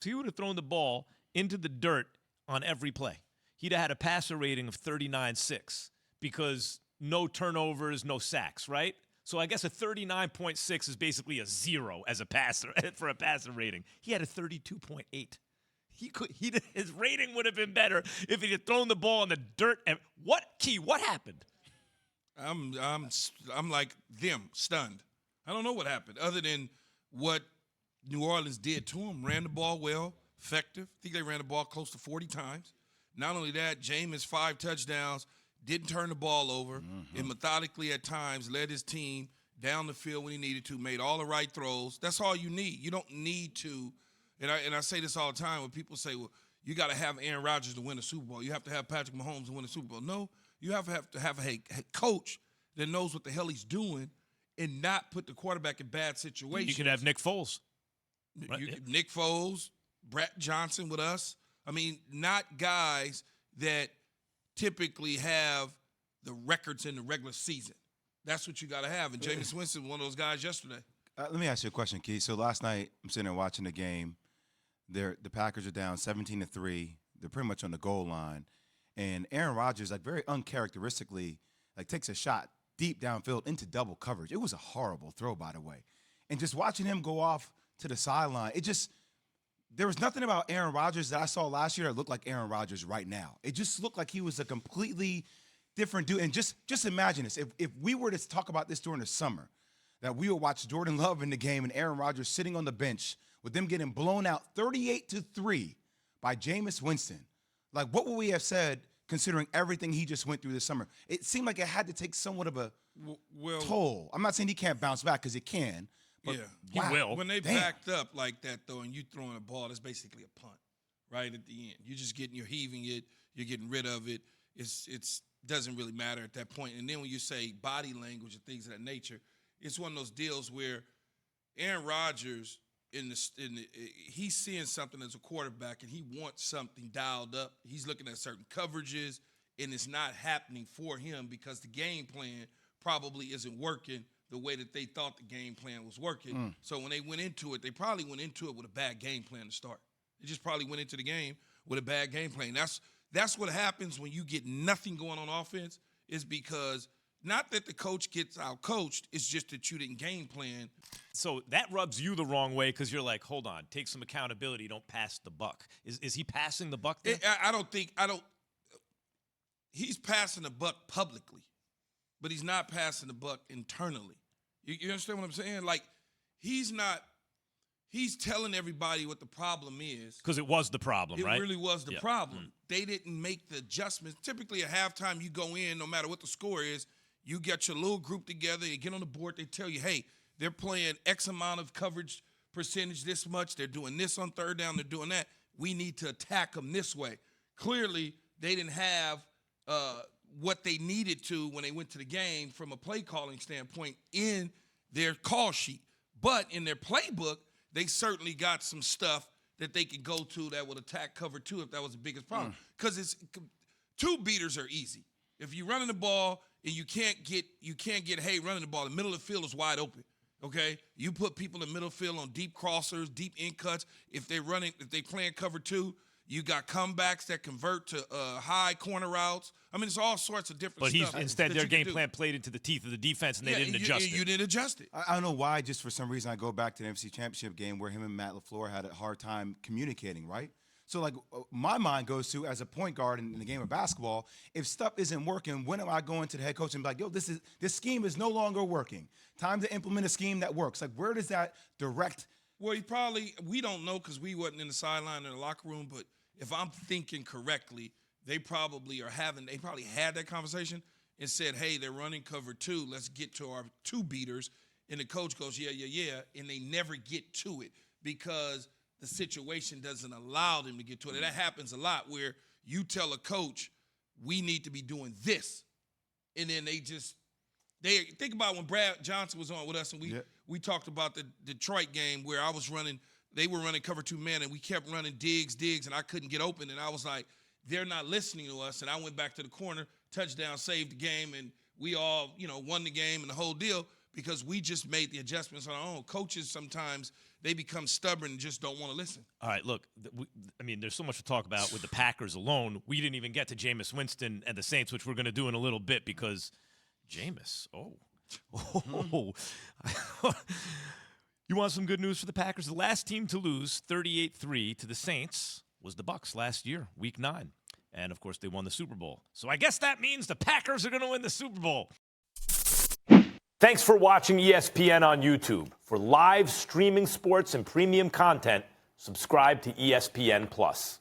So he would have thrown the ball into the dirt on every play. He'd have had a passer rating of 39.6 because no turnovers, no sacks, right? So I guess a 39.6 is basically a 0 as a passer for a passer rating. He had a 32.8. His rating would have been better if he had thrown the ball in the dirt. And what happened? I'm like them, stunned. I don't know what happened other than what New Orleans did to him. Ran the ball well, effective. I think they ran the ball close to 40 times. Not only that, Jameis 5 touchdowns, didn't turn the ball over, and methodically at times led his team down the field when he needed to, made all the right throws. That's all you need. You don't need to, and I say this all the time when people say, well, you got to have Aaron Rodgers to win a Super Bowl. You have to have Patrick Mahomes to win a Super Bowl. No, you have to have a coach that knows what the hell he's doing and not put the quarterback in bad situations. You could have Nick Foles. Right? Nick Foles, Brett Johnson with us. I mean, not guys that typically have the records in the regular season. That's what you got to have. And Jameis Winston, one of those guys yesterday. Let me ask you a question, Keith. So last night, I'm sitting there watching the game. The Packers are down 17-3. They're pretty much on the goal line. And Aaron Rodgers, like very uncharacteristically, like takes a shot deep downfield into double coverage. It was a horrible throw, by the way. And just watching him go off to the sideline, there was nothing about Aaron Rodgers that I saw last year that looked like Aaron Rodgers right now. It just looked like he was a completely different dude. And just imagine this. If we were to talk about this during the summer, that we would watch Jordan Love in the game and Aaron Rodgers sitting on the bench with them getting blown out 38-3 by Jameis Winston, like what would we have said considering everything he just went through this summer? It seemed like it had to take somewhat of a toll. I'm not saying he can't bounce back because he can. But he will. When they backed up like that, though, and you throwing a ball, that's basically a punt, right at the end. You're heaving it, you're getting rid of it. It's doesn't really matter at that point. And then when you say body language and things of that nature, it's one of those deals where Aaron Rodgers he's seeing something as a quarterback and he wants something dialed up. He's looking at certain coverages and it's not happening for him because the game plan probably isn't working the way that they thought the game plan was working. So when they went into it, they probably went into it with a bad game plan to start. They just probably went into the game with a bad game plan. That's what happens when you get nothing going on offense, is because not that the coach gets out-coached, it's just that you didn't game plan. So that rubs you the wrong way because you're like, hold on, take some accountability, don't pass the buck. Is he passing the buck there? He's passing the buck publicly, but he's not passing the buck internally. You understand what I'm saying? Like, he's telling everybody what the problem is. Because it was the problem, right? It really was the problem. They didn't make the adjustments. Typically at halftime, you go in, no matter what the score is, you get your little group together, you get on the board, they tell you, hey, they're playing X amount of coverage percentage this much, they're doing this on third down, they're doing that. We need to attack them this way. Clearly, they didn't have what they needed to when they went to the game from a play calling standpoint in their call sheet. But in their playbook, they certainly got some stuff that they could go to that would attack cover two if that was the biggest problem. Because it's two beaters are easy. If you're running the ball and you can't get Hay running the ball, the middle of the field is wide open. Okay? You put people in the middle field on deep crossers, deep in cuts. If they playing cover two, you got comebacks that convert to high corner routes. I mean, it's all sorts of different stuff. But instead their game plan played into the teeth of the defense, and they didn't adjust it. You didn't adjust it. I don't know why, just for some reason, I go back to the NFC Championship game where him and Matt LaFleur had a hard time communicating, right? So, like, my mind goes to, as a point guard in the game of basketball, if stuff isn't working, when am I going to the head coach and be like, yo, this scheme is no longer working. Time to implement a scheme that works. Like, where does that direct? Well, we don't know because we wasn't in the sideline or the locker room, but if I'm thinking correctly, they probably had that conversation and said, hey, they're running cover two. Let's get to our two beaters. And the coach goes, yeah. And they never get to it because the situation doesn't allow them to get to it. And that happens a lot where you tell a coach, we need to be doing this. And then they think about when Brad Johnson was on with us and we talked about the Detroit game where they were running cover two man and we kept running digs, and I couldn't get open. And I was like, they're not listening to us. And I went back to the corner, touchdown, saved the game, and we all, won the game and the whole deal because we just made the adjustments on our own. Coaches sometimes they become stubborn and just don't want to listen. All right, look, there's so much to talk about with the Packers alone. We didn't even get to Jameis Winston and the Saints, which we're going to do in a little bit because Jameis, You want some good news for the Packers? The last team to lose 38-3 to the Saints was the Bucs last year, Week 9. And, of course, they won the Super Bowl. So I guess that means the Packers are going to win the Super Bowl. Thanks for watching ESPN on YouTube. For live streaming sports and premium content, subscribe to ESPN+.